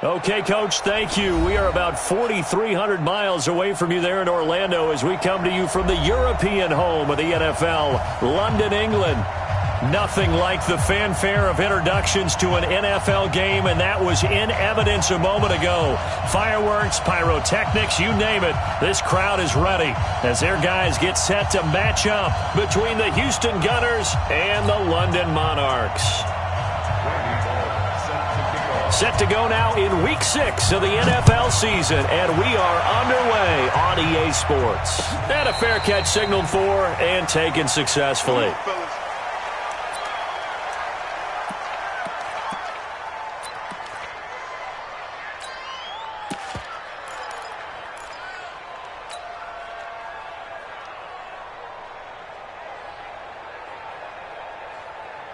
Okay, Coach, thank you. We are about 4,300 miles away from you there in Orlando as we come to you from the European home of the NFL, London, England. Nothing like the fanfare of introductions to an NFL game, and that was in evidence a moment ago. Fireworks, pyrotechnics, you name it. This crowd is ready as their guys get set to match up between the Houston Gunners and the London Monarchs. Set to go now in Week 6 of the NFL season, and we are underway on EA Sports. And a fair catch signaled for and taken successfully.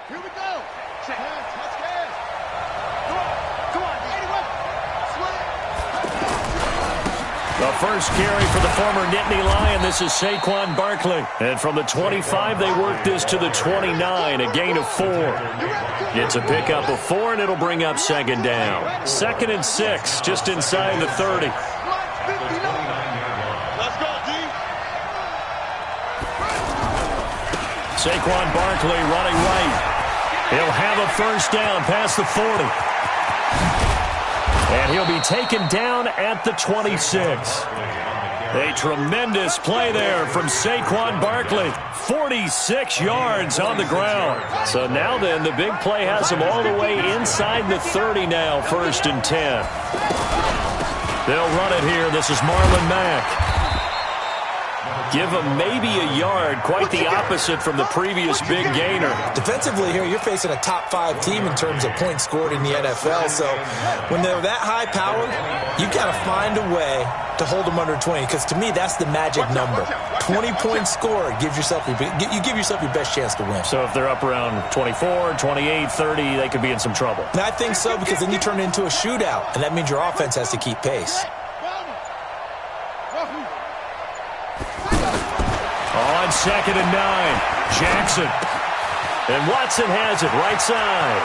Here we go. Check. Touch gas. Come on. The first carry for the former Nittany Lion. This is Saquon Barkley. And from the 25, they work this to the 29, a gain of 4. It's a pickup of 4, and it'll bring up second down. 2nd and 6, just inside the 30. Let's go, D. Saquon Barkley running right. He'll have a first down past the 40. And he'll be taken down at the 26. A tremendous play there from Saquon Barkley. 46 yards on the ground. So now then, the big play has him all the way inside the 30 now, 1st and 10. They'll run it here. This is Marlon Mack. Give him maybe a yard, quite the opposite from the previous big gainer. Defensively here, you're facing a top 5 team in terms of points scored in the NFL. So when they're that high powered, you got to find a way to hold them under 20. Because to me, that's the magic number. 20 points scored, you give yourself your best chance to win. So if they're up around 24, 28, 30, they could be in some trouble. And I think so, because then you turn it into a shootout, and that means your offense has to keep pace. On 2nd and 9, Jackson. And Watson has it right side.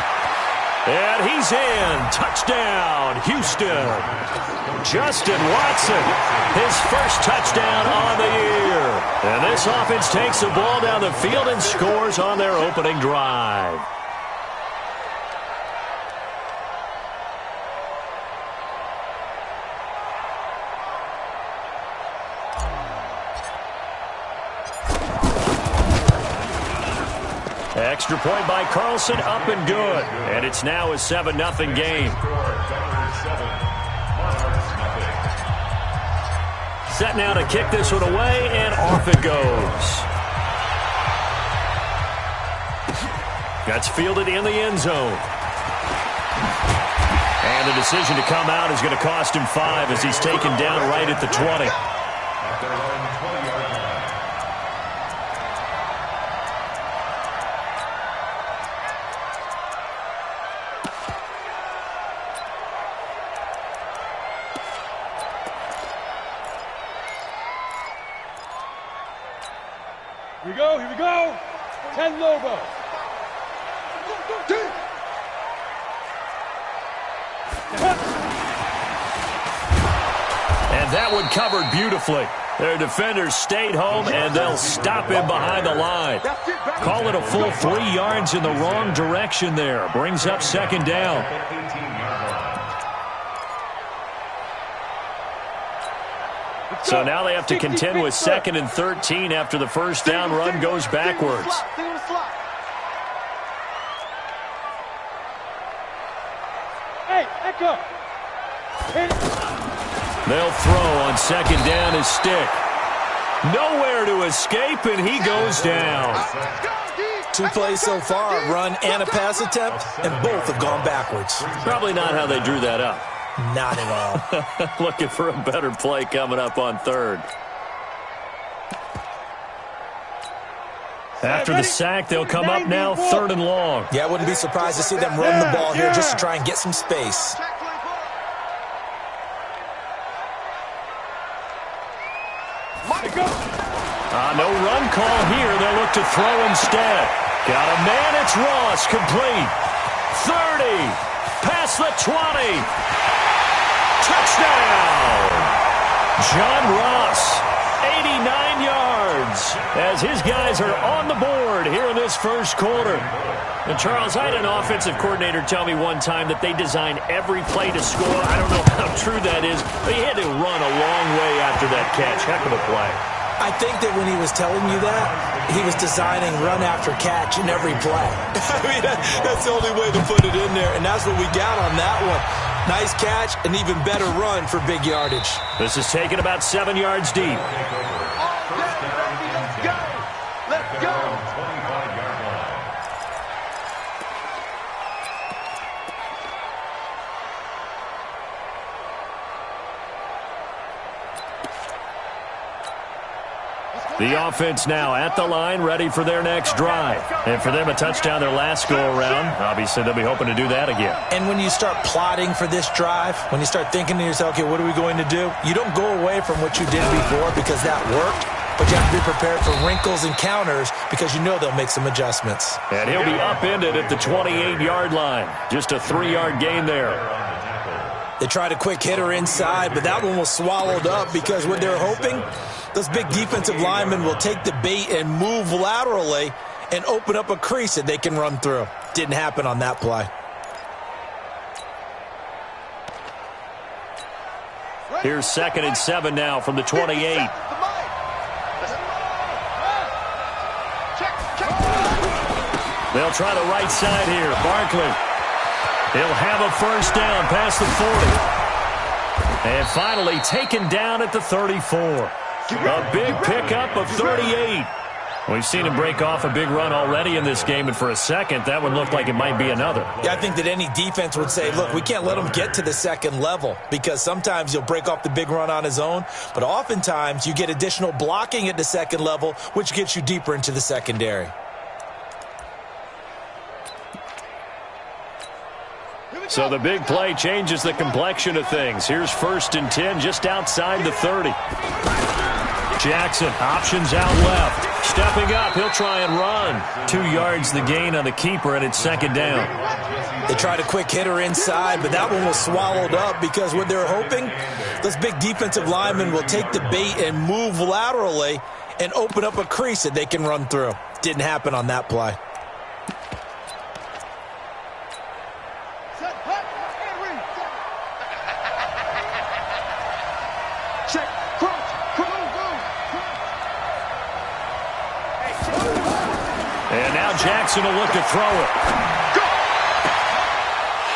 And he's in. Touchdown, Houston. Justin Watson, his first touchdown on the year. And this offense takes the ball down the field and scores on their opening drive. Extra point by Carlson, up and good. And it's now a 7-0 game. Set now to kick this one away, and off it goes. That's fielded in the end zone. And the decision to come out is going to cost him 5 as he's taken down right at the 20. Here we go. 10 logo. And that one covered beautifully. Their defenders stayed home, and they'll stop him behind the line. Call it a full 3 yards in the wrong direction there. Brings up second down. So now they have to contend with 2nd and 13 after the first down run goes backwards. Hey, Echo. They'll throw on 2nd down his stick. Nowhere to escape, and he goes down. 2 plays so far, a run and a pass attempt, and both have gone backwards. Probably not how they drew that up. Not at all. Looking for a better play coming up on 3rd. After the sack, they'll come up now 3rd and long. Yeah, I wouldn't be surprised to see them run the ball here just to try and get some space. No run call here. They'll look to throw instead. Got a man. It's Ross, complete. 30. Past the 20. Touchdown! John Ross, 89 yards, as his guys are on the board here in this first quarter. And Charles, I had an offensive coordinator tell me one time that they design every play to score. I don't know how true that is, but he had to run a long way after that catch. Heck of a play. I think that when he was telling you that, he was designing run after catch in every play. I mean, that's the only way to put it in there, and that's what we got on that one. Nice catch, an even better run for big yardage. This is taken about 7 yards deep. Let's go! Let's go! The offense now at the line, ready for their next drive. And for them, a touchdown their last go-around. Obviously, they'll be hoping to do that again. And when you start plotting for this drive, when you start thinking to yourself, okay, what are we going to do? You don't go away from what you did before because that worked, but you have to be prepared for wrinkles and counters because you know they'll make some adjustments. And he'll be upended at the 28-yard line. Just a 3-yard gain there. They tried a quick hitter inside, but that one was swallowed up because what they're hoping, those big defensive linemen will take the bait and move laterally and open up a crease that they can run through. Didn't happen on that play. Here's 2nd and 7 now from the 28. They'll try the right side here. Barkley. He'll have a first down past the 40. And finally taken down at the 34. A big pickup of 38. We've seen him break off a big run already in this game, and for a second, that one looked like it might be another. Yeah, I think that any defense would say, look, we can't let him get to the second level because sometimes he'll break off the big run on his own, but oftentimes you get additional blocking at the second level, which gets you deeper into the secondary. So the big play changes the complexion of things. Here's 1st and 10 just outside the 30. Jackson, options out left. Stepping up, he'll try and run. 2 yards the gain on the keeper, and it's 2nd down. They tried a quick hitter inside, but that one was swallowed up because what they're hoping, those big defensive linemen will take the bait and move laterally and open up a crease that they can run through. Didn't happen on that play. Jackson will look to throw it.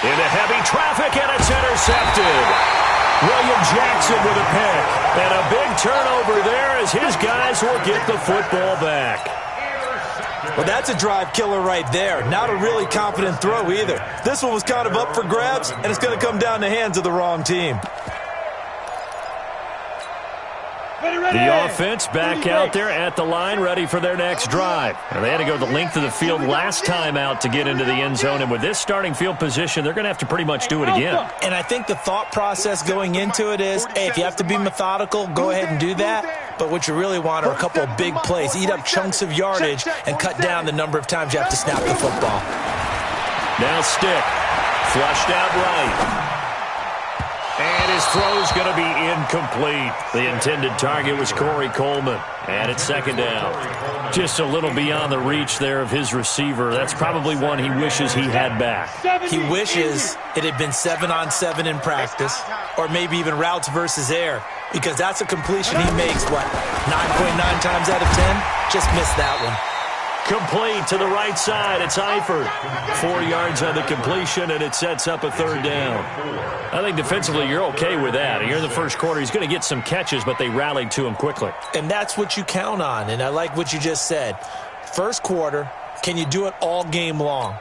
Into heavy traffic, and it's intercepted. William Jackson with a pick. And a big turnover there as his guys will get the football back. Well, that's a drive killer right there. Not a really confident throw either. This one was kind of up for grabs, and it's going to come down the hands of the wrong team. The offense back out there at the line, ready for their next drive. And they had to go the length of the field last time out to get into the end zone. And with this starting field position, they're going to have to pretty much do it again. And I think the thought process going into it is, hey, if you have to be methodical, go ahead and do that. But what you really want are a couple of big plays. Eat up chunks of yardage and cut down the number of times you have to snap the football. Now stick. Flushed out right. And his throw's going to be incomplete. The intended target was Corey Coleman. And it's 2nd down. Just a little beyond the reach there of his receiver. That's probably one he wishes he had back. He wishes it had been 7-on-7 in practice, or maybe even routes versus air, because that's a completion he makes, 9.9 times out of 10? Just missed that one. Complete to the right side. It's Eifert. 4 yards on the completion, and it sets up a 3rd down. I think defensively you're okay with that. You're in the first quarter. He's going to get some catches, but they rallied to him quickly. And that's what you count on, and I like what you just said. First quarter, can you do it all game long?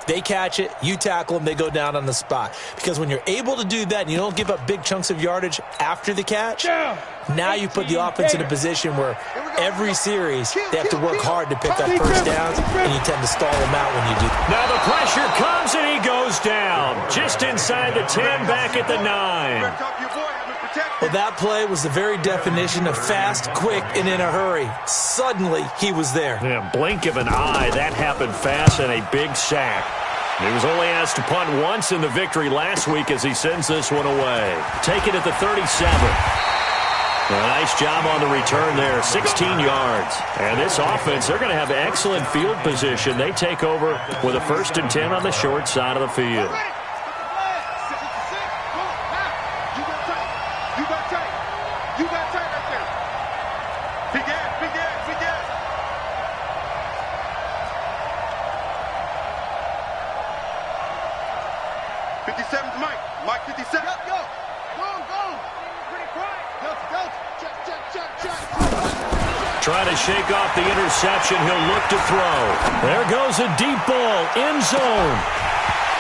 They catch it, you tackle them, they go down on the spot. Because when you're able to do that and you don't give up big chunks of yardage after the catch, now you put the offense in a position where every series they have to work hard to pick up first downs, and you tend to stall them out when you do that. Now the pressure comes, and he goes down. Just inside the 10, back at the 9. Well, that play was the very definition of fast, quick, and in a hurry. Suddenly, he was there. Yeah, blink of an eye. That happened fast, and a big sack. He was only asked to punt once in the victory last week as he sends this one away. Take it at the 37. A nice job on the return there, 16 yards. And this offense, they're going to have excellent field position. They take over with a 1st and 10 on the short side of the field. Trying to shake off the interception. He'll look to throw. There goes a deep ball, end zone.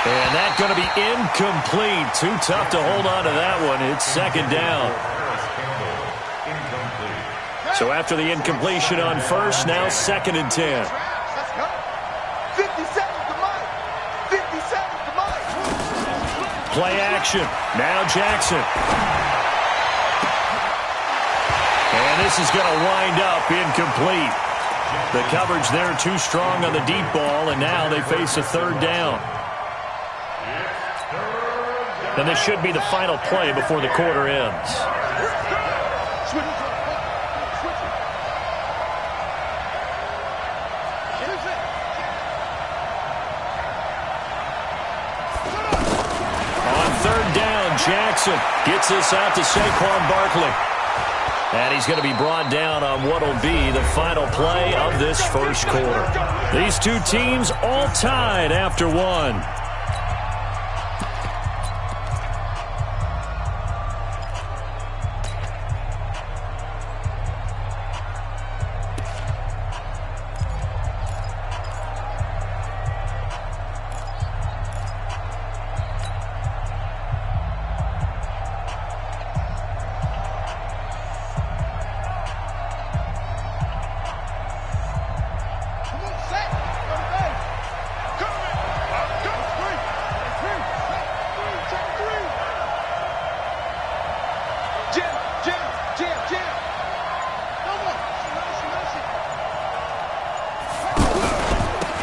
And that's going to be incomplete. Too tough to hold on to that one. It's 2nd down. So after the incompletion on 1st, now 2nd and 10. 50 seconds to Mike. 50 seconds to Mike. Play action. Now Jackson. And this is going to wind up incomplete. The coverage there too strong on the deep ball, and now they face a 3rd down. And this should be the final play before the quarter ends. On 3rd down, Jackson gets this out to Saquon Barkley. And he's going to be brought down on what will be the final play of this 1st quarter. These two teams all tied after one.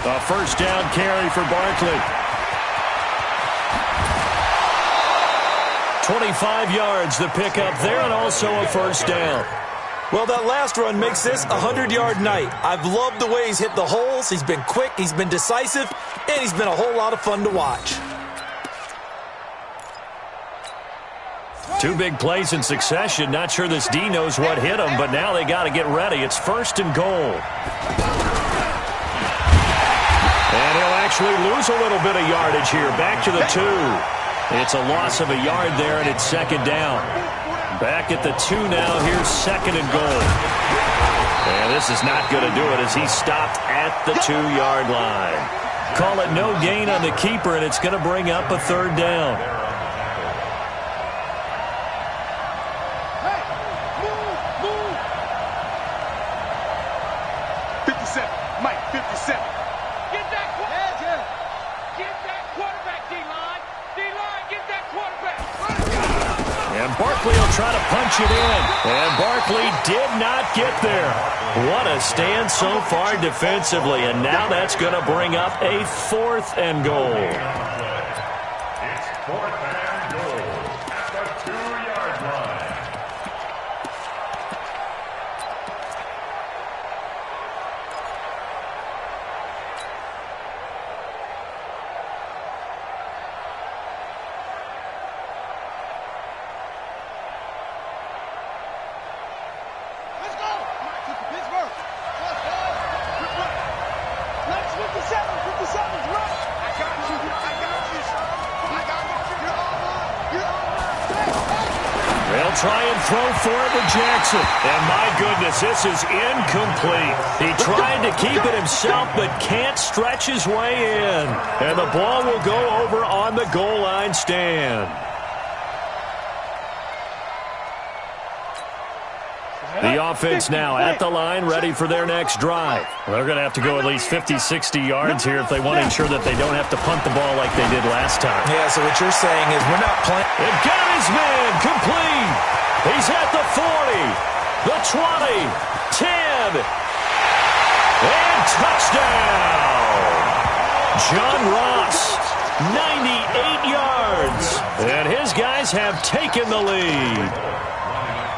A 1st down carry for Barkley. 25 yards the pickup there, and also a 1st down. Well, that last run makes this a 100-yard night. I've loved the way he's hit the holes. He's been quick, he's been decisive, and he's been a whole lot of fun to watch. 2 big plays in succession. Not sure this D knows what hit him, but now they got to get ready. It's 1st and goal. And he'll actually lose a little bit of yardage here. Back to the 2. It's a loss of a yard there, and it's 2nd down. Back at the 2 now. Here's 2nd and goal. And this is not going to do it as he stopped at the 2-yard line. Call it no gain on the keeper, and it's going to bring up a 3rd down. Barkley will try to punch it in, and Barkley did not get there. What a stand so far defensively, and now that's going to bring up a 4th and goal. It's 4th and goal at the 2-yard line. They'll try and throw for it with Jackson. And my goodness, this is incomplete. He tried to keep it himself, but can't stretch his way in. And the ball will go over on the goal line stand. The offense now at the line, ready for their next drive. They're going to have to go at least 50, 60 yards here if they want to ensure that they don't have to punt the ball like they did last time. Yeah, so what you're saying is we're not playing. It got his man complete. He's at the 40, the 20, 10, and touchdown. John Ross, 98 yards. And his guys have taken the lead.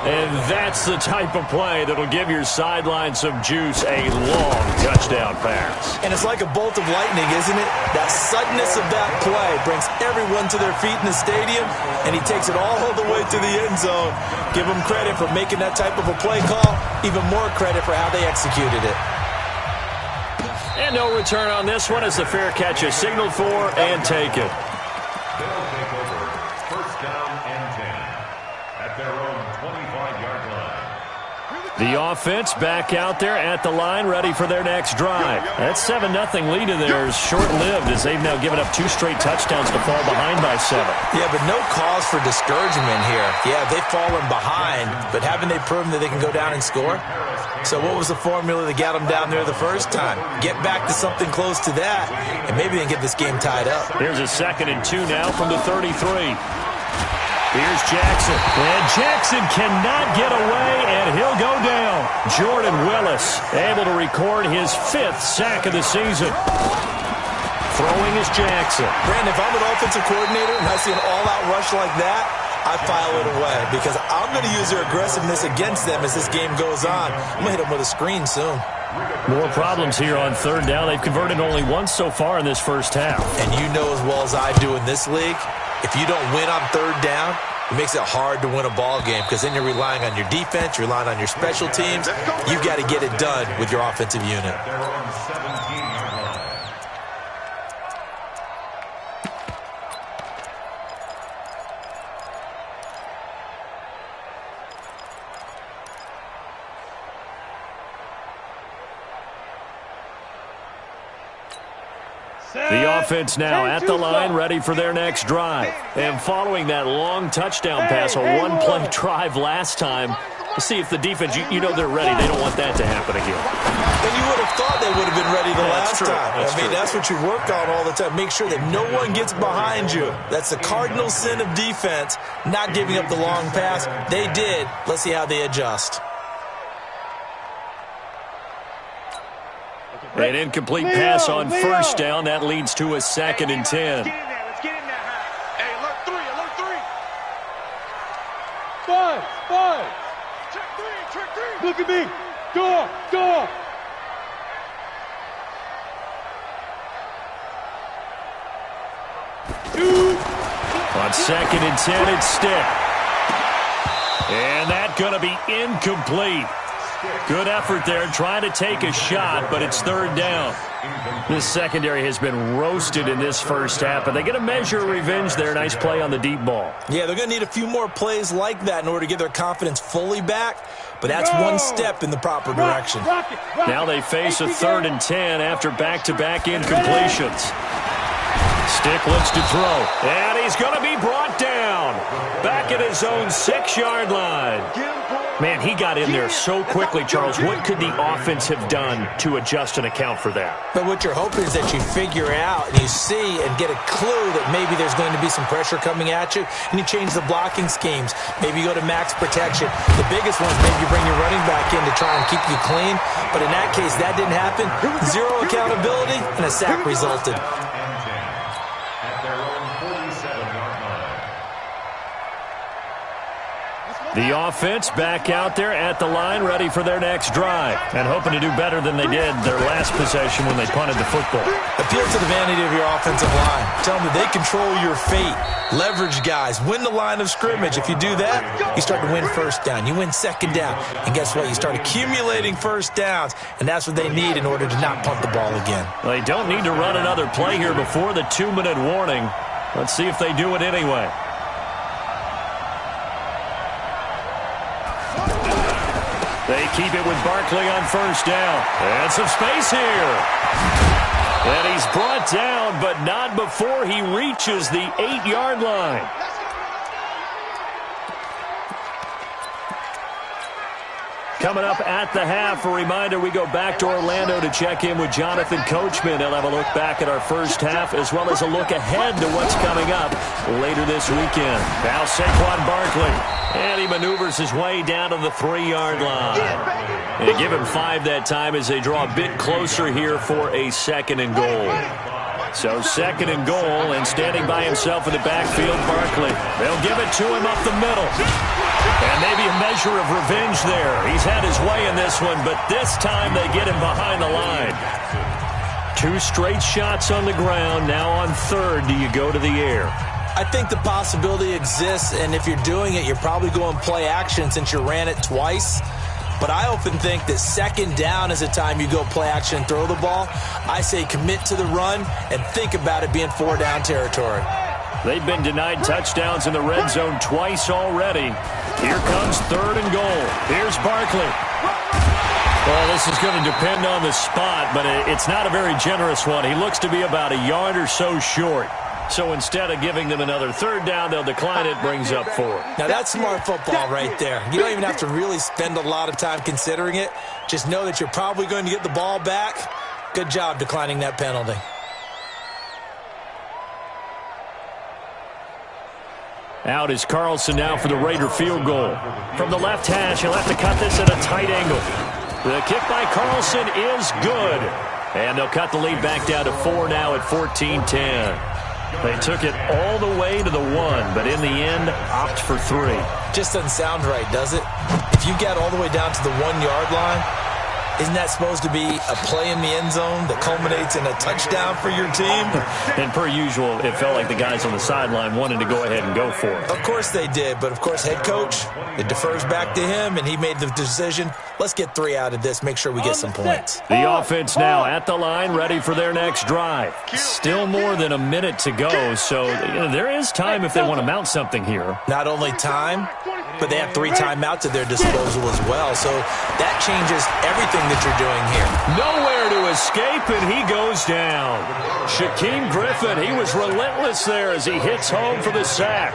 And that's the type of play that'll give your sideline some juice, a long touchdown pass. And it's like a bolt of lightning, isn't it? That suddenness of that play brings everyone to their feet in the stadium, and he takes it all the way to the end zone. Give him credit for making that type of a play call, even more credit for how they executed it. And no return on this one as the fair catch is signaled for and taken. They'll take over first down and 10 at their own 25-yard line. The offense back out there at the line, ready for their next drive. That 7-0 lead of theirs short-lived as they've now given up 2 straight touchdowns to fall behind by 7. Yeah, but no cause for discouragement here. Yeah, they've fallen behind, but haven't they proven that they can go down and score? So what was the formula that got them down there the first time? Get back to something close to that, and maybe they can get this game tied up. Here's a 2nd and 2 now from the 33. Here's Jackson. And Jackson cannot get away, and he'll go down. Jordan Willis able to record his 5th sack of the season. Throwing is Jackson. Brandon, if I'm an offensive coordinator and I see an all-out rush like that, I file it away because I'm going to use their aggressiveness against them as this game goes on. I'm going to hit them with a screen soon. More problems here on 3rd down. They've converted only once so far in this first half. And you know as well as I do in this league, if you don't win on 3rd down, it makes it hard to win a ball game because then you're relying on your defense, you're relying on your special teams. You've got to get it done with your offensive unit. They're on 17-yard line. The offense now at the line, ready for their next drive. And following that long touchdown pass, a one-play drive last time, to see if the defense, you know they're ready. They don't want that to happen again. And you would have thought they would have been ready the last time. That's what you work on all the time. Make sure that no one gets behind you. That's the cardinal sin of defense, not giving up the long pass. They did. Let's see how they adjust. An incomplete pass on 1st down. That leads to a 2nd and 10. Let's get in there. Hey, alert 3. 5. Check 3. Look at me. Go. On 2nd and 10, it's Stick. And that's going to be incomplete. Good effort there, trying to take a shot, but it's 3rd down. This secondary has been roasted in this first half, but they get a measure of revenge there. Nice play on the deep ball. Yeah, they're going to need a few more plays like that in order to get their confidence fully back, but that's one step in the proper direction. Now they face a 3rd and 10 after back-to-back incompletions. Stick looks to throw, and he's going to be brought down. Back at his own 6-yard line. Man, he got in there so quickly, Charles. What could the offense have done to adjust and account for that? But what you're hoping is that you figure out and you see and get a clue that maybe there's going to be some pressure coming at you, and you change the blocking schemes. Maybe you go to max protection. The biggest one is maybe you bring your running back in to try and keep you clean. But in that case, that didn't happen. 0 accountability, and a sack resulted. The offense back out there at the line, ready for their next drive, and hoping to do better than they did their last possession when they punted the football. Appeal to the vanity of your offensive line. Tell them that they control your fate. Leverage guys. Win the line of scrimmage. If you do that, you start to win 1st down. You win 2nd down. And guess what? You start accumulating 1st downs, and that's what they need in order to not punt the ball again. They don't need to run another play here before the 2-minute warning. Let's see if they do it anyway. They keep it with Barkley on 1st down. And some space here. And he's brought down, but not before he reaches the 8-yard line. Coming up at the half, a reminder, we go back to Orlando to check in with Jonathan Coachman. He'll have a look back at our first half as well as a look ahead to what's coming up later this weekend. Now Saquon Barkley. And he maneuvers his way down to the 3-yard line. And they give him 5 that time as they draw a bit closer here for a 2nd and goal. So 2nd and goal, and standing by himself in the backfield, Barkley. They'll give it to him up the middle. And maybe a measure of revenge there. He's had his way in this one, but this time they get him behind the line. 2 straight shots on the ground. Now on 3rd, do you go to the air? I think the possibility exists, and if you're doing it, you're probably going play action since you ran it twice. But I often think that 2nd down is the time you go play action and throw the ball. I say commit to the run and think about it being 4-down territory. They've been denied touchdowns in the red zone twice already. Here comes 3rd and goal. Here's Barkley. Well, this is going to depend on the spot, but it's not a very generous one. He looks to be about a yard or so short. So instead of giving them another 3rd down, they'll decline it, brings up 4. Now, that's smart football right there. You don't even have to really spend a lot of time considering it. Just know that you're probably going to get the ball back. Good job declining that penalty. Out is Carlson now for the Raider field goal. From the left hash, he'll have to cut this at a tight angle. The kick by Carlson is good. And they'll cut the lead back down to 4 now at 14-10. They took it all the way to the 1, but in the end, opt for 3. Just doesn't sound right, does it? If you get all the way down to the 1-yard line, isn't that supposed to be a play in the end zone that culminates in a touchdown for your team? And per usual, it felt like the guys on the sideline wanted to go ahead and go for it. Of course they did, but of course head coach, it defers back to him, and he made the decision, let's get 3 out of this, make sure we get some points. The offense now at the line, ready for their next drive. Still more than a minute to go, so there is time if they want to mount something here. Not only time, but they have 3 timeouts at their disposal as well, so that changes everything that you're doing here. Nowhere to escape, and he goes down. Shaquem Griffin, he was relentless there as he hits home for the sack.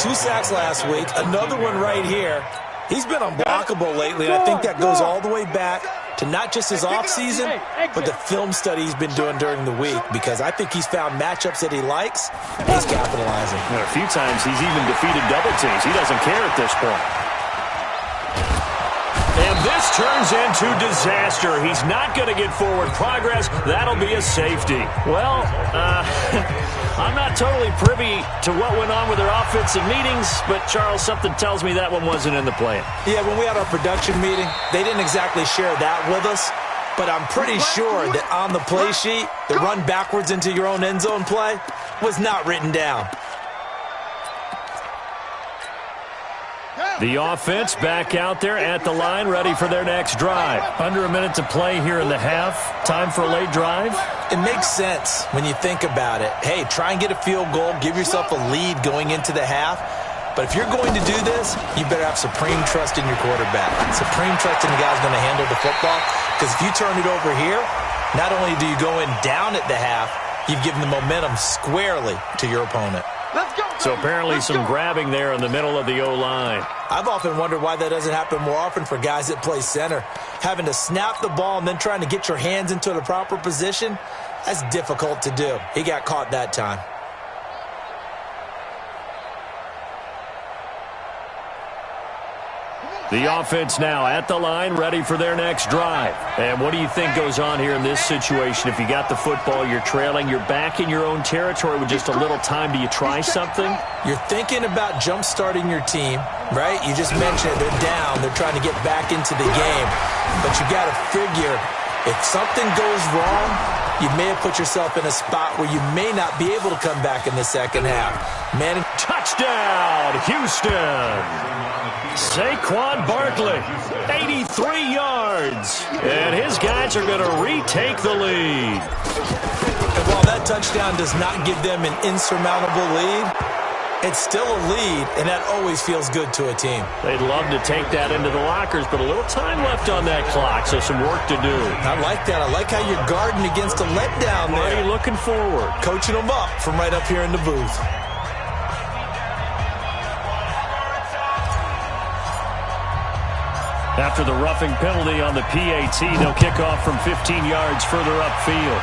2 sacks last week, another one right here. He's been unblockable lately, and I think that goes all the way back to not just his offseason, but the film study he's been doing during the week, because I think he's found matchups that he likes, and he's capitalizing. A few times he's even defeated double teams. He doesn't care at this point. And this turns into disaster. He's not going to get forward progress. That'll be a safety. Well, I'm not totally privy to what went on with their offensive meetings, but, Charles, something tells me that one wasn't in the plan. Yeah, when we had our production meeting, they didn't exactly share that with us, but I'm pretty sure that on the play sheet, the run backwards into your own end zone play was not written down. The offense back out there at the line, ready for their next drive. Under a minute to play here in the half. Time for a late drive. It makes sense when you think about it. Hey, try and get a field goal. Give yourself a lead going into the half. But if you're going to do this, you better have supreme trust in your quarterback. Supreme trust in the guy's going to handle the football. Because if you turn it over here, not only do you go in down at the half, you've given the momentum squarely to your opponent. So apparently some grabbing there in the middle of the O-line. I've often wondered why that doesn't happen more often for guys that play center. Having to snap the ball and then trying to get your hands into the proper position, that's difficult to do. He got caught that time. The offense now at the line, ready for their next drive. And what do you think goes on here in this situation? If you got the football, you're trailing, you're back in your own territory with just a little time. Do you try something? You're thinking about jump-starting your team, right? You just mentioned it. They're down. They're trying to get back into the game. But you got to figure, if something goes wrong, you may have put yourself in a spot where you may not be able to come back in the second half. Man, touchdown, Houston! Saquon Barkley, 83 yards. And his guys are going to retake the lead. And while that touchdown does not give them an insurmountable lead, it's still a lead, and that always feels good to a team. They'd love to take that into the lockers, but a little time left on that clock, so some work to do. I like that. I like how you're guarding against a letdown there. Why are you looking forward? Coaching them up from right up here in the booth. After the roughing penalty on the PAT, they'll kick off from 15 yards further upfield.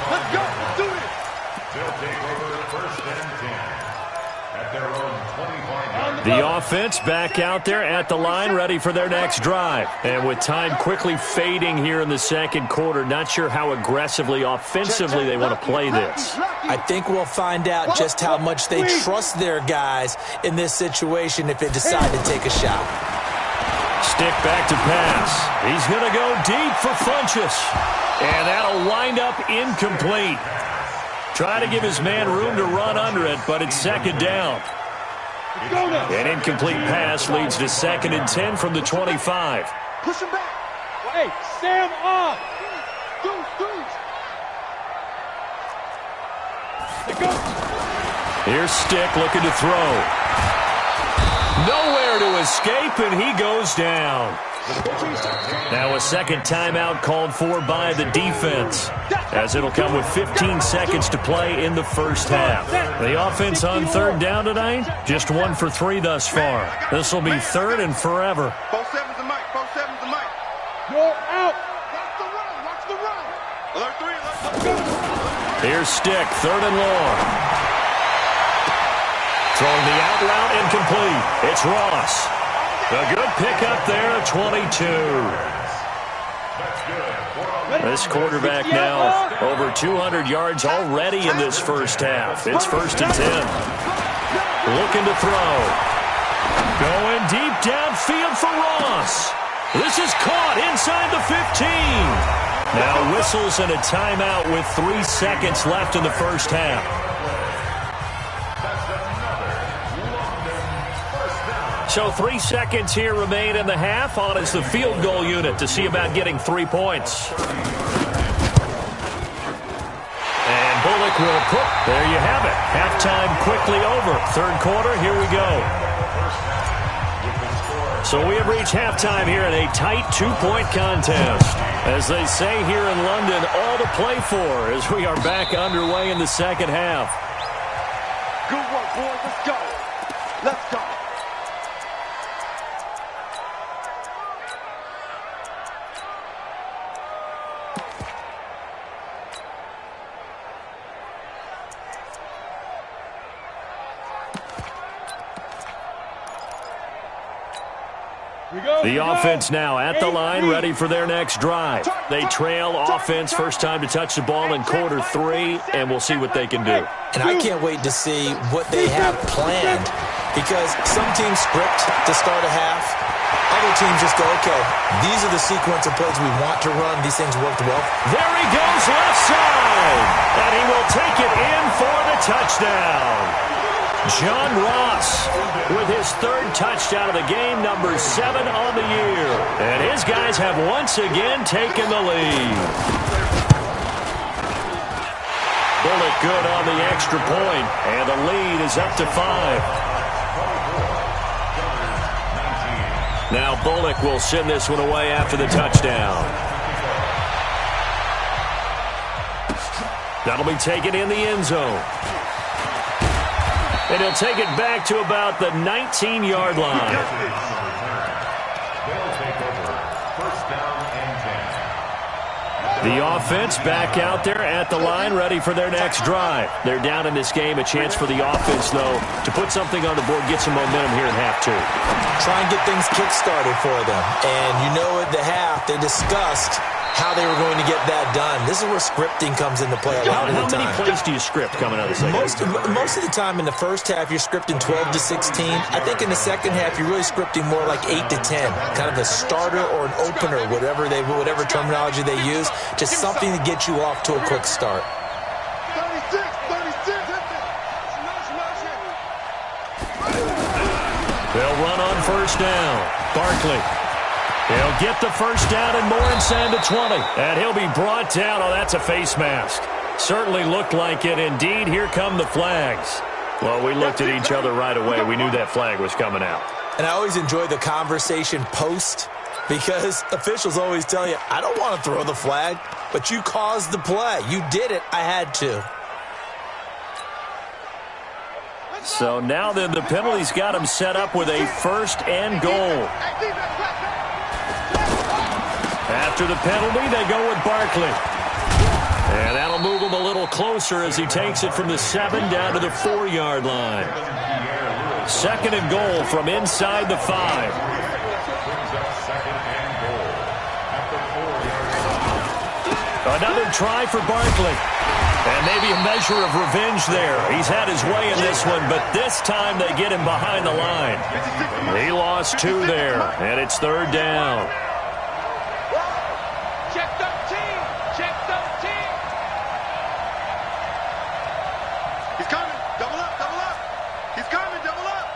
Let's go. Do it. They'll take over 1st and 10 at their own 25-yard line. The offense back out there at the line, ready for their next drive. And with time quickly fading here in the second quarter, not sure how aggressively, offensively they want to play this. I think we'll find out just how much they trust their guys in this situation if they decide to take a shot. Stick back to pass. He's going to go deep for Funchess. And that'll wind up incomplete. Try to give his man room to run under it, but it's second down. An incomplete pass leads to 2nd and 10 from the 25. Push him back. Hey, Sam off. Here's Stick looking to throw. Nowhere to escape, and he goes down. Now a second timeout called for by the defense, as it'll come with 15 seconds to play in the first half. The offense on third down tonight, just 1 for 3 thus far. This will be third and forever. 4-7's the mic. 4-7's the mic. You're out. Watch the run. Watch the run. Alert 3. Alert 3. Here's Stick, 3rd and long. Throwing the out route incomplete. It's Ross. A good pickup there at 22. This quarterback now over 200 yards already in this first half. It's 1st and 10. Looking to throw. Going deep downfield for Ross. This is caught inside the 15. Now whistles and a timeout with 3 seconds left in the first half. So 3 seconds here remain in the half. On is the field goal unit to see about getting 3 points. And Bullock will put, there you have it. Halftime quickly over. Third quarter, here we go. So we have reached halftime here in a tight 2-point contest. As they say here in London, all to play for as we are back underway in the second half. Good work, boys. Let's go. Let's go. The offense now at the line, ready for their next drive. They trail offense, first time to touch the ball in quarter 3, and we'll see what they can do. And I can't wait to see what they have planned, because some teams script to start a half. Other teams just go, okay, these are the sequence of plays we want to run. These things worked well. There he goes, left side, and he will take it in for the touchdown. John Ross with his 3rd touchdown of the game, number 7 on the year. And his guys have once again taken the lead. Bullock good on the extra point, and the lead is up to 5. Now Bullock will send this one away after the touchdown. That'll be taken in the end zone. And he'll take it back to about the 19-yard line. The offense back out there at the line, ready for their next drive. They're down in this game. A chance for the offense, though, to put something on the board, get some momentum here in half 2. Try and get things kick-started for them. And you know at the half, they discussed how they were going to get that done. This is where scripting comes into play a lot of the time. How many plays do you script coming out of the second? Most of the time in the first half, you're scripting 12 to 16. I think in the second half, you're really scripting more like 8 to 10. Kind of a starter or an opener, whatever terminology they use. Just something to get you off to a quick start. 36. They'll run on first down. Barkley. He'll get the first down and more inside the 20. And he'll be brought down. Oh, that's a face mask. Certainly looked like it. Indeed, here come the flags. Well, we looked at each other right away. We knew that flag was coming out. And I always enjoy the conversation post, because officials always tell you, I don't want to throw the flag, but you caused the play. You did it. I had to. So now then, the penalty's got him set up with a 1st and goal. After the penalty, they go with Barkley. And that'll move him a little closer as he takes it from the 7 down to the 4-yard line. Second and goal from inside the 5. Brings up second and goal at the 4-yard line. Another try for Barkley. And maybe a measure of revenge there. He's had his way in this one, but this time they get him behind the line. He lost 2 there, and it's third down. Check 13. Check 13. He's coming. Double up. Double up. He's coming. Double up.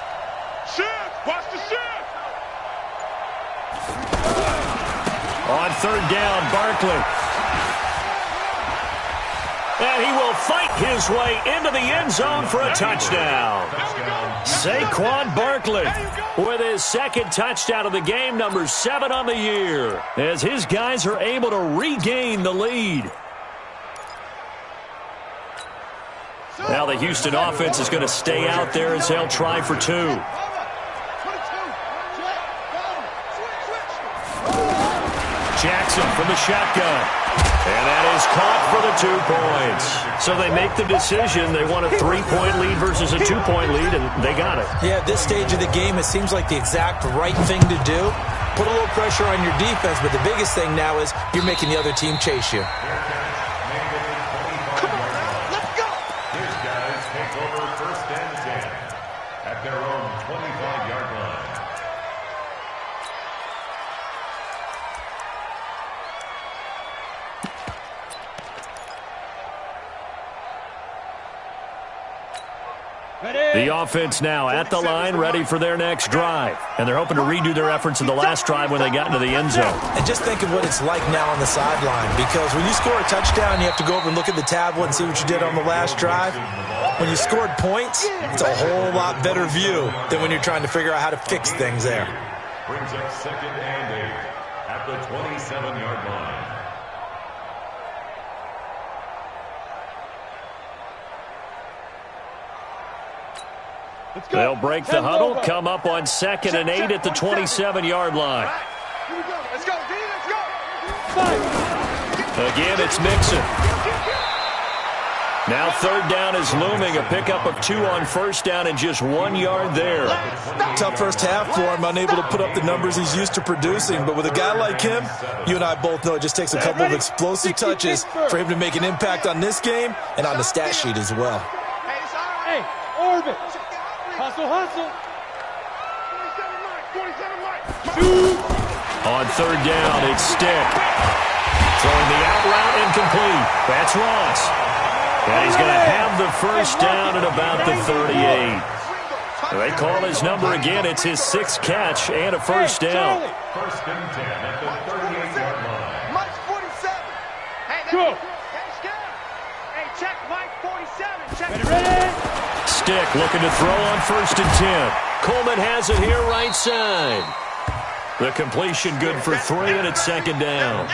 Shift. Watch the shift. On third down, Barkley. And he will fight his way into the end zone for a touchdown. Saquon Barkley with his second touchdown of the game, number 7 on the year, as his guys are able to regain the lead. Now the Houston offense is going to stay out there as they'll try for 2. Jackson from the shotgun. And that is caught for the 2 points. So they make the decision. They want a 3-point lead versus a 2-point lead, and they got it. Yeah, at this stage of the game, it seems like the exact right thing to do. Put a little pressure on your defense, but the biggest thing now is you're making the other team chase you. Come on now. Let's go. His guys take over first and 10 at their own 25-yard line. The offense now at the line, ready for their next drive. And they're hoping to redo their efforts in the last drive when they got into the end zone. And just think of what it's like now on the sideline, because when you score a touchdown, you have to go over and look at the tablet and see what you did on the last drive. When you scored points, it's a whole lot better view than when you're trying to figure out how to fix things there. Brings up second and 8 at the 27-yard line. They'll break the huddle, come up on second and 8 at the 27-yard line. Here we go. Let's go, D. Let's go. Again, it's Mixon. Now third down is looming, a pickup of 2 on first down and just 1 yard there. Tough first half for him, unable to put up the numbers he's used to producing. But with a guy like him, you and I both know it just takes a couple of explosive touches for him to make an impact on this game and on the stat sheet as well. Hey, orbit. Hustle, hustle. 27 Mike. Shoot. On third down, it's Stick. Throwing the out route incomplete. That's Ross. And he's going to have the first down at about the 38. They call his number again. It's his 6th catch and a first down. First and 10 at the 38-yard line. Mike's 47. Hey, go. Hey, check Mike 47. Check. Ready? Stick looking to throw on first and 10. Coleman has it here right side. The completion good for 3, and it's second down.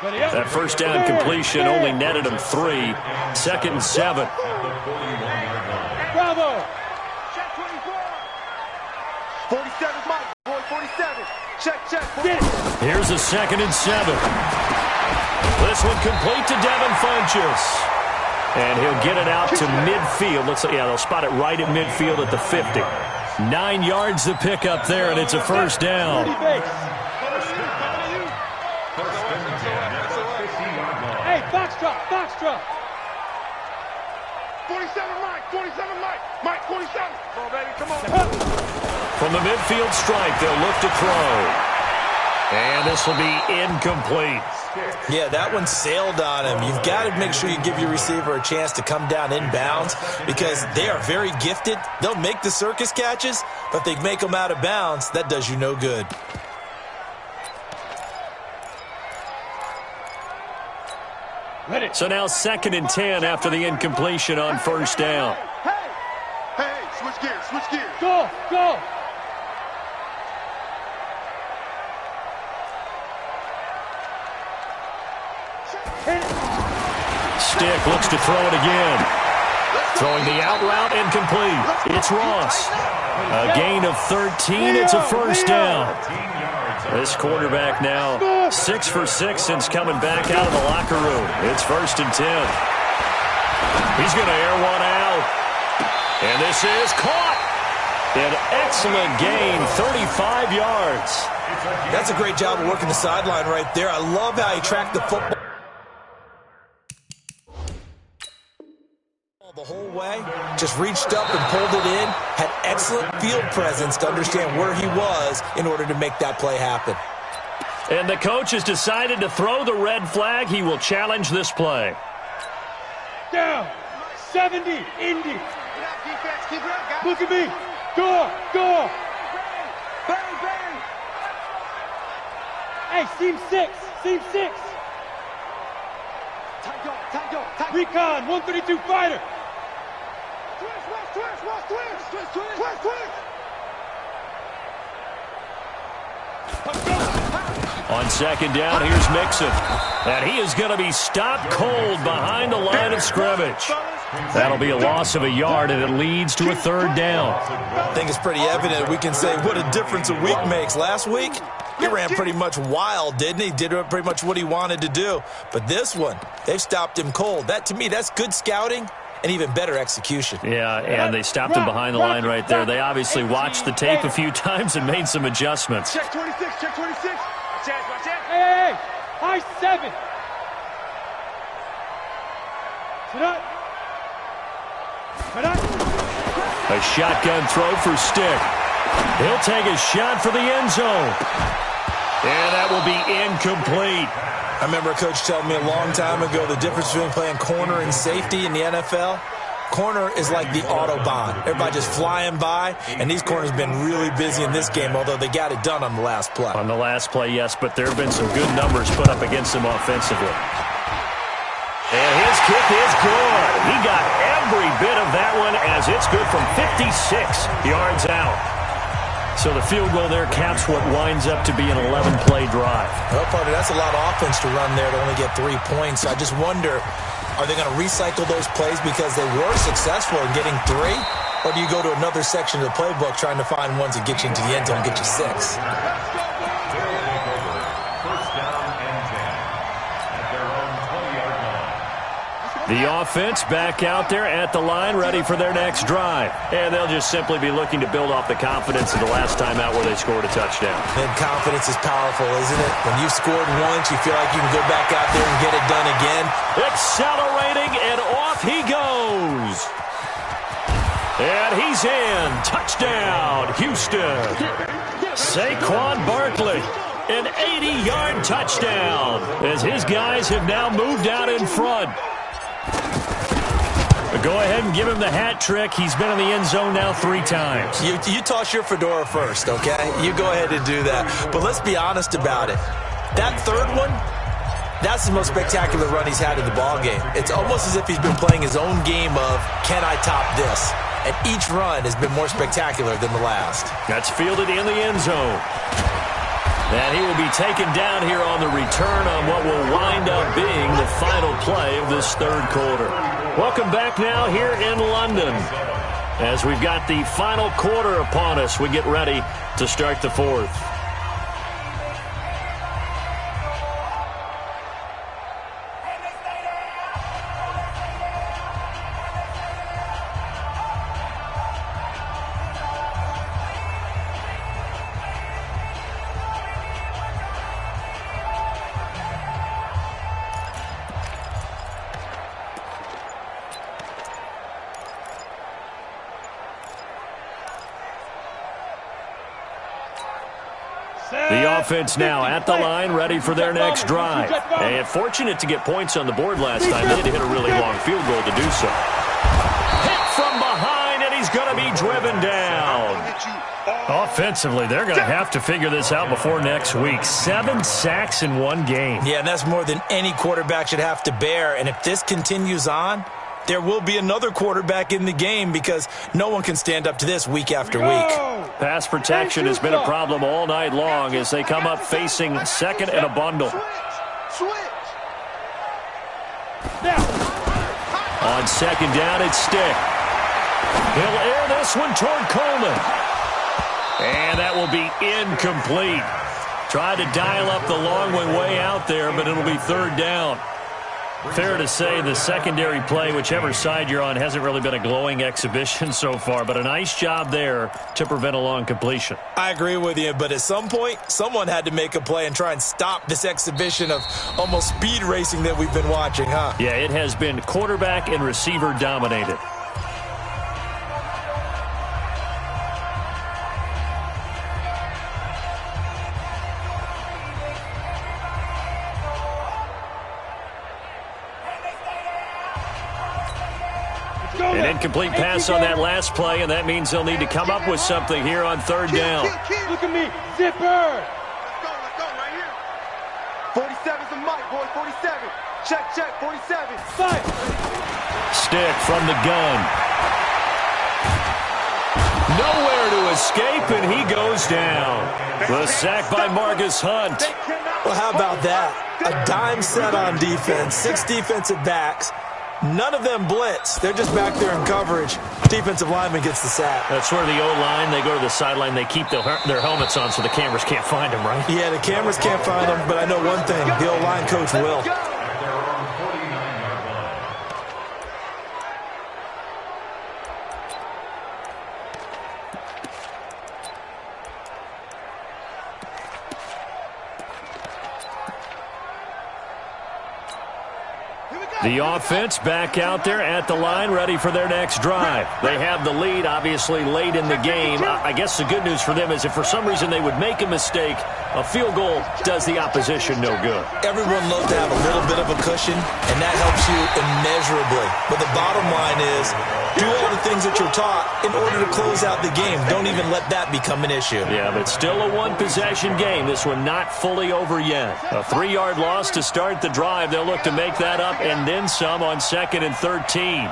That first down completion only netted him 3. Second and 7. Bravo. Check 24. 47 Mike. Boy, 47. Check. Here's a second and 7. This one complete to Devin Funchess. And he'll get it out to midfield. They'll spot it right at midfield at the 50. 9 yards to pick up there, and it's a first down. Hey, Foxtrot. 47 Mike. Mike 47. Come on, baby. Come on. From the midfield stripe, they'll look to throw. And this will be incomplete. Yeah, that one sailed on him. You've got to make sure you give your receiver a chance to come down inbounds because they are very gifted. They'll make the circus catches, but if they make them out of bounds, that does you no good. So now second and 10 after the incompletion on first down. Hey, switch gears. Go. Stick looks to throw it again. Throwing the out route incomplete. It's Ross. A gain of 13. It's a first down. This quarterback now 6 for 6 since coming back out of the locker room. It's first and 10. He's going to air one out. And this is caught. An excellent gain, 35 yards. That's a great job of working the sideline right there. I love how he tracked the football the whole way, just reached up and pulled it in, had excellent field presence to understand where he was in order to make that play happen. And the coach has decided to throw the red flag. He will challenge this play. Down. 70. Indy. Look at me. Go. Bang, bang. Hey, seam 6. Tight. Recon, 132 fighter. On second down, here's Mixon. And he is going to be stopped cold behind the line of scrimmage. That'll be a loss of a yard, and it leads to a third down. I think it's pretty evident. We can say what a difference a week makes. Last week, he ran pretty much wild, didn't he? Did pretty much what he wanted to do. But this one, they've stopped him cold. That, to me, that's good scouting and even better execution. Yeah, and they stopped him behind the line right there. They obviously watched the tape a few times and made some adjustments. Check 26. Hey, high 7. Sit up. A shotgun throw for Stick. He'll take a shot for the end zone. And that will be incomplete. I remember a coach telling me a long time ago the difference between playing corner and safety in the NFL. Corner is like the Autobahn. Everybody just flying by, and these corners have been really busy in this game, although they got it done on the last play. On the last play, yes, but there have been some good numbers put up against them offensively. And his kick is good. He got every bit of that one as it's good from 56 yards out. So the field goal there caps what winds up to be an 11-play drive. Well, partner, that's a lot of offense to run there to only get 3 points. I just wonder, are they going to recycle those plays because they were successful in getting 3? Or do you go to another section of the playbook trying to find ones that get you into the end zone and get you 6? The offense back out there at the line, ready for their next drive. And they'll just simply be looking to build off the confidence of the last time out where they scored a touchdown. And confidence is powerful, isn't it? When you've scored once, you feel like you can go back out there and get it done again. Accelerating, and off he goes. And he's in. Touchdown, Houston. Saquon Barkley. An 80-yard touchdown as his guys have now moved out in front. Go ahead and give him the hat trick. He's been in the end zone now 3 times. You toss your fedora first, okay? You go ahead and do that. But let's be honest about it. That third one, that's the most spectacular run he's had in the ballgame. It's almost as if he's been playing his own game of, can I top this? And each run has been more spectacular than the last. That's fielded in the end zone. And he will be taken down here on the return on what will wind up being the final play of this third quarter. Welcome back now here in London. As we've got the final quarter upon us, we get ready to start the fourth. The offense now at the line, ready for their next drive. And fortunate to get points on the board last time. They had to hit a really long field goal to do so. Hit from behind, and he's going to be driven down. Offensively, they're going to have to figure this out before next week. 7 sacks in 1 game. Yeah, and that's more than any quarterback should have to bear. And if this continues on, there will be another quarterback in the game because no one can stand up to this week after week. Pass protection has been a problem all night long as they come up facing second and a bundle. On second down, it's Stick. He'll air this one toward Coleman. And that will be incomplete. Tried to dial up the long one way out there, but it'll be third down. Fair to say the secondary play, whichever side you're on, hasn't really been a glowing exhibition so far, but a nice job there to prevent a long completion. I agree with you, but at some point, someone had to make a play and try and stop this exhibition of almost speed racing that we've been watching, huh? Yeah, it has been quarterback and receiver dominated. An incomplete pass on that last play, and that means they'll need to come up with something here on third down. Look at me, zipper. Let's go right here. 47's the mic, boy, 47. Check, 47. Fight. Stick from the gun. Nowhere to escape, and he goes down. The sack by Marcus Hunt. Well, how about that? A dime set on defense, 6 defensive backs. None of them blitz. They're just back there in coverage. Defensive lineman gets the sack. That's where the O-line, they go to the sideline, they keep their helmets on so the cameras can't find them, right? Yeah, the cameras can't find them, but I know one thing. The O-line coach will. The offense back out there at the line, ready for their next drive. They have the lead, obviously, late in the game. I guess the good news for them is if for some reason they would make a mistake, a field goal does the opposition no good. Everyone loves to have a little bit of a cushion, and that helps you immeasurably. But the bottom line is, do all the things that you're taught in order to close out the game. Don't even let that become an issue. Yeah, but still a one-possession game. This one not fully over yet. A 3-yard loss to start the drive. They'll look to make that up and then some on 2nd and 13.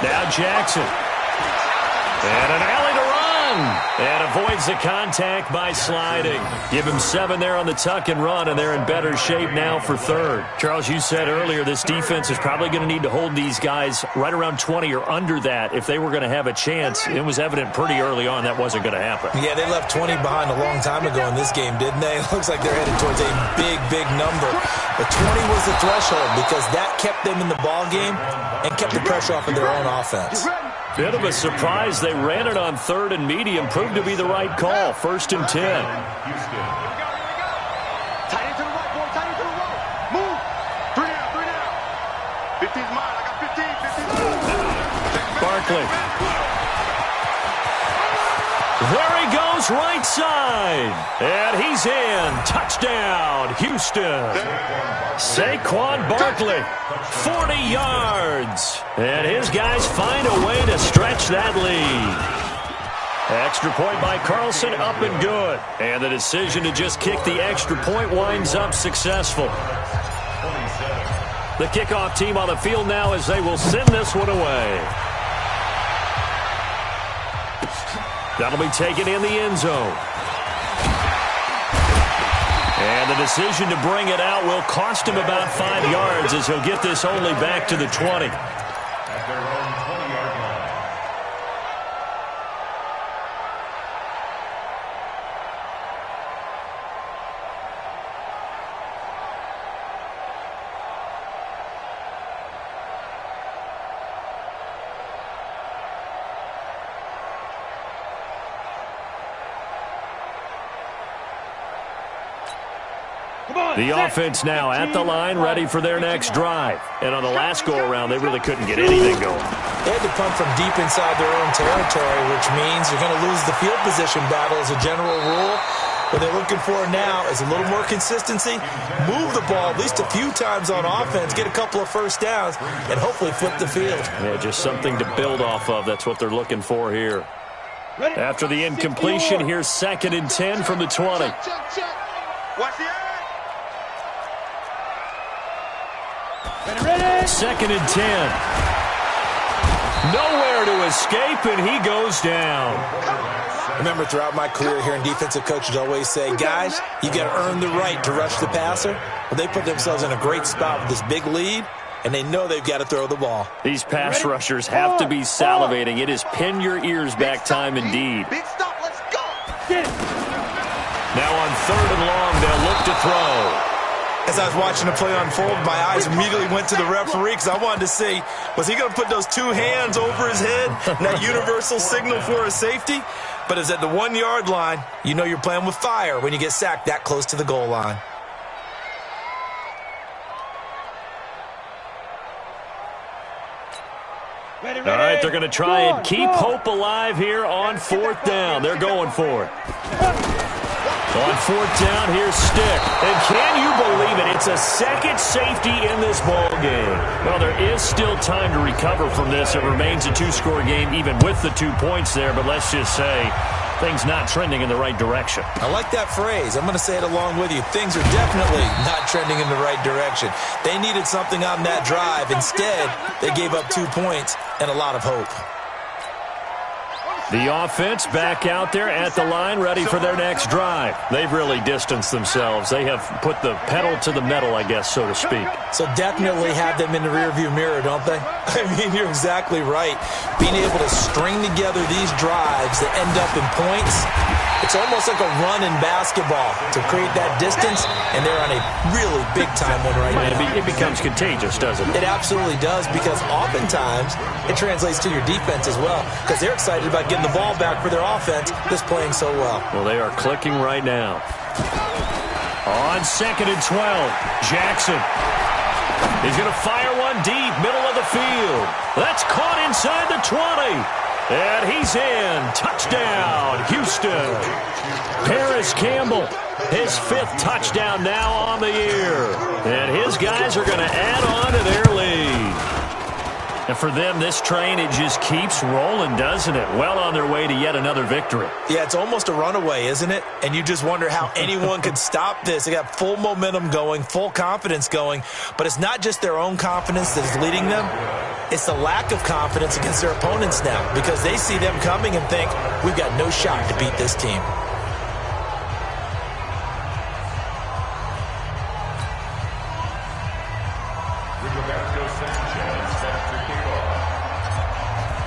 Now Jackson. And an alley to run. And avoids the contact by sliding. Give him 7 there on the tuck and run, and they're in better shape now for third. Charles, you said earlier this defense is probably going to need to hold these guys right around 20 or under that if they were going to have a chance. It was evident pretty early on that wasn't going to happen. Yeah, they left 20 behind a long time ago in this game, didn't they? It looks like they're headed towards a big, big number. But 20 was the threshold because that kept them in the ball game and kept the pressure off of their own offense. Bit of a surprise. They ran it on 3rd and medium. Proved to be the right call. 1st and 10. Tight end to the right, boy. Tight end to the right. Move. 3 down. 15's mine. I got 15. Barkley. There he goes, right side. And he's in. Touchdown, Houston. Saquon Barkley, 40 yards. And his guys find a way to stretch that lead. Extra point by Carlson, up and good. And the decision to just kick the extra point winds up successful. The kickoff team on the field now as they will send this one away. That'll be taken in the end zone. And the decision to bring it out will cost him about 5 yards as he'll get this only back to the 20. At their own 20-yard line. The offense now at the line, ready for their next drive. And on the last go-around, they really couldn't get anything going. They had to punt from deep inside their own territory, which means you're going to lose the field position battle as a general rule. What they're looking for now is a little more consistency, move the ball at least a few times on offense, get a couple of first downs, and hopefully flip the field. Yeah, just something to build off of. That's what they're looking for here. After the incompletion, here's 2nd and 10 from the 20. Check. Watch the eye. 2nd and 10. Nowhere to escape, and he goes down. Remember, throughout my career here in defensive coaches always say, guys, you got to earn the right to rush the passer. Well, they put themselves in a great spot with this big lead, and they know they've got to throw the ball. These pass rushers have to be salivating. It is pin your ears back time indeed. Big stop, let's go. Now on 3rd and long, they'll look to throw. As I was watching the play unfold, my eyes immediately went to the referee because I wanted to see, was he going to put those 2 hands over his head, that universal signal for a safety? But it's at the 1-yard line. You know you're playing with fire when you get sacked that close to the goal line. All right, they're going to try and keep hope alive here on 4th down. They're going for it. On 4th down, here's Stick. And can you believe it? It's a second safety in this ball game. Well, there is still time to recover from this. It remains a 2-score game even with the 2 points there. But let's just say things not trending in the right direction. I like that phrase. I'm going to say it along with you. Things are definitely not trending in the right direction. They needed something on that drive. Instead, they gave up 2 points and a lot of hope. The offense back out there at the line, ready for their next drive. They've really distanced themselves. They have put the pedal to the metal, I guess, so to speak. So definitely have them in the rearview mirror, don't they? I mean, you're exactly right. Being able to string together these drives that end up in points, it's almost like a run in basketball to create that distance, and they're on a really big-time one right now. It becomes contagious, doesn't it? It absolutely does, because oftentimes it translates to your defense as well, because they're excited about getting the ball back for their offense that's playing so well. Well, they are clicking right now. On 2nd and 12, Jackson. He's going to fire one deep, middle of the field. That's caught inside the 20. And he's in. Touchdown, Houston. Paris Campbell, his 5th touchdown now on the year. And his guys are going to add on to their lead. And for them, this train, it just keeps rolling, doesn't it? Well on their way to yet another victory. Yeah, it's almost a runaway, isn't it? And you just wonder how anyone could stop this. They got full momentum going, full confidence going. But it's not just their own confidence that is leading them. It's the lack of confidence against their opponents now, because they see them coming and think, we've got no shot to beat this team.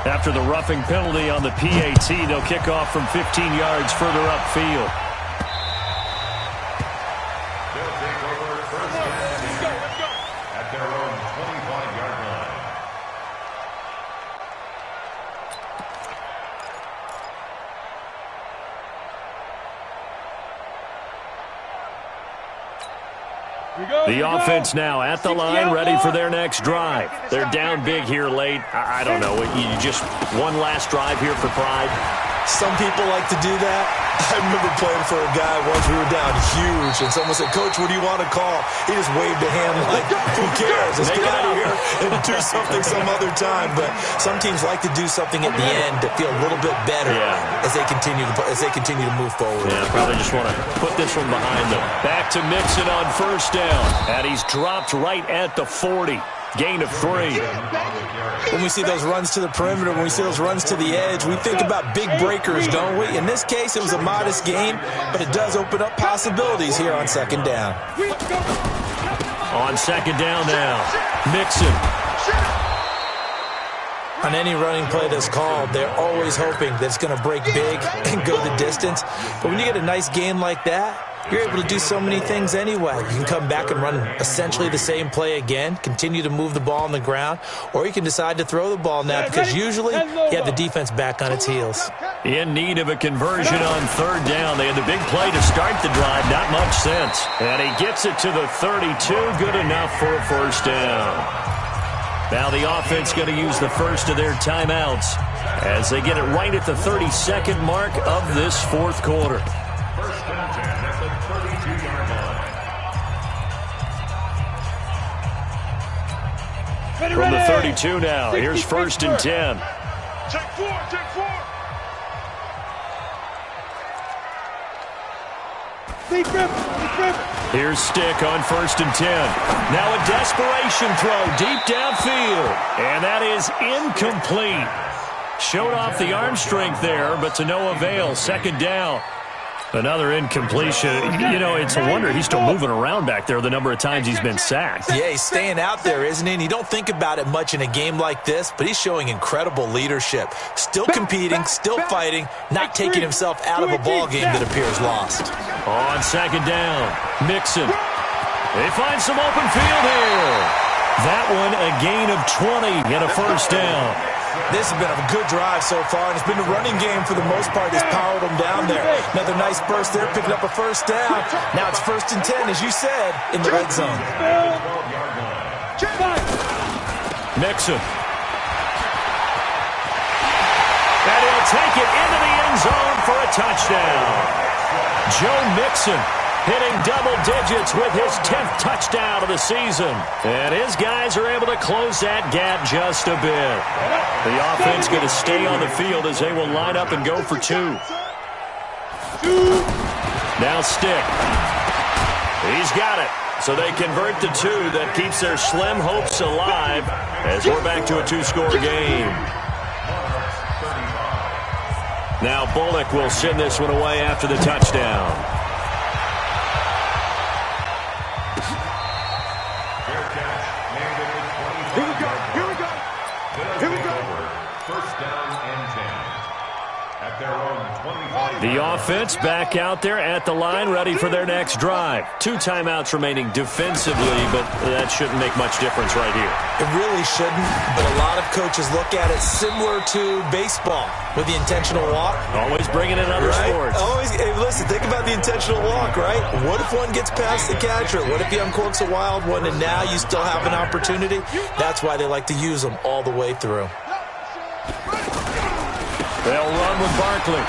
After the roughing penalty on the PAT, they'll kick off from 15 yards further upfield. They'll take over first down at their own 25-yard line. The offense now at the line, ready for their next drive. They're down big here late. I don't know. You just one last drive here for pride. Some people like to do that. I remember playing for a guy once. We were down huge, and someone said, "Coach, what do you want to call?" He just waved a hand like, who cares? Let's get out of here and do something some other time. But some teams like to do something at the end to feel a little bit better as they continue to move forward. Yeah, probably just want to put this one behind them. Back to Mixon on 1st down, and he's dropped right at the 40. Gain of 3. When we see those runs to the perimeter, when we see those runs to the edge, we think about big breakers, don't we? In this case, it was a modest gain, but it does open up possibilities here on 2nd down. On 2nd down now, Mixon. On any running play that's called, they're always hoping that it's going to break big and go the distance. But when you get a nice gain like that, you're able to do so many things anyway. You can come back and run essentially the same play again, continue to move the ball on the ground, or you can decide to throw the ball now, because usually you have the defense back on its heels. In need of a conversion on 3rd down. They had the big play to start the drive. Not much sense. And he gets it to the 32. Good enough for a 1st down. Now the offense going to use the first of their timeouts as they get it right at the 32nd mark of this 4th quarter. First down 10 at the 32-yard line. From the 32 now, here's 1st and 10. Check 4, check 4. Here's Stick on 1st and 10. Now a desperation throw deep downfield. And that is incomplete. Showed off the arm strength there, but to no avail. 2nd down. Another incompletion. You know, it's a wonder he's still moving around back there the number of times he's been sacked. Yeah, he's staying out there, isn't he? And you don't think about it much in a game like this, but he's showing incredible leadership. Still competing, still fighting, not taking himself out of a ball game that appears lost. On second down, Mixon. They find some open field here. That one a gain of 20 and a first down. This has been a good drive so far, and it's been the running game for the most part that's powered them down there. Another nice burst there, picking up a first down. Now it's 1st and 10, as you said, in the red zone. Mixon. And he'll take it into the end zone for a touchdown. Joe Mixon hitting double digits with his 10th touchdown of the season. And his guys are able to close that gap just a bit. The offense going to stay on the field as they will line up and go for 2. Now Stick. He's got it. So they convert the 2. That keeps their slim hopes alive as we're back to a 2-score game. Now Bullock will send this one away after the touchdown. The offense back out there at the line, ready for their next drive. 2 timeouts remaining defensively, but that shouldn't make much difference right here. It really shouldn't, but a lot of coaches look at it similar to baseball with the intentional walk. Always bringing in other sports. Always, hey, listen, think about the intentional walk, right? What if one gets past the catcher? What if he uncorks a wild one and now you still have an opportunity? That's why they like to use them all the way through. They'll run with Barkley.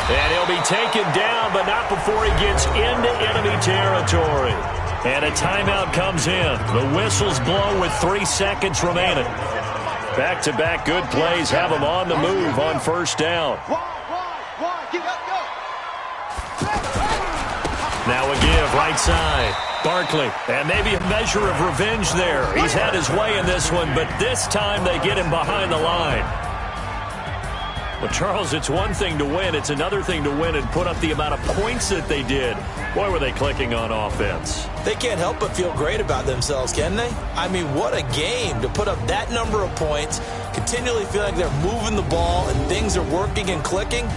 And he'll be taken down, but not before he gets into enemy territory. And a timeout comes in. The whistles blow with 3 seconds remaining. Back-to-back good plays have them on the move on first down. Now a give right side. Barkley, and maybe a measure of revenge there. He's had his way in this one, but this time they get him behind the line. Well, Charles, it's one thing to win. It's another thing to win and put up the amount of points that they did. Boy, were they clicking on offense. They can't help but feel great about themselves, can they? I mean, what a game to put up that number of points, continually feel like they're moving the ball and things are working and clicking.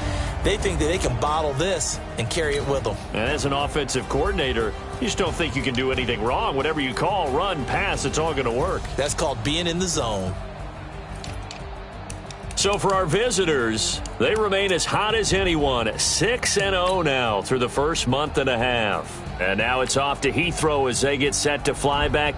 They think that they can bottle this and carry it with them. And as an offensive coordinator, you just don't think you can do anything wrong. Whatever you call, run, pass, it's all going to work. That's called being in the zone. So for our visitors, they remain as hot as anyone, 6-0 now through the first month and a half. And now it's off to Heathrow as they get set to fly back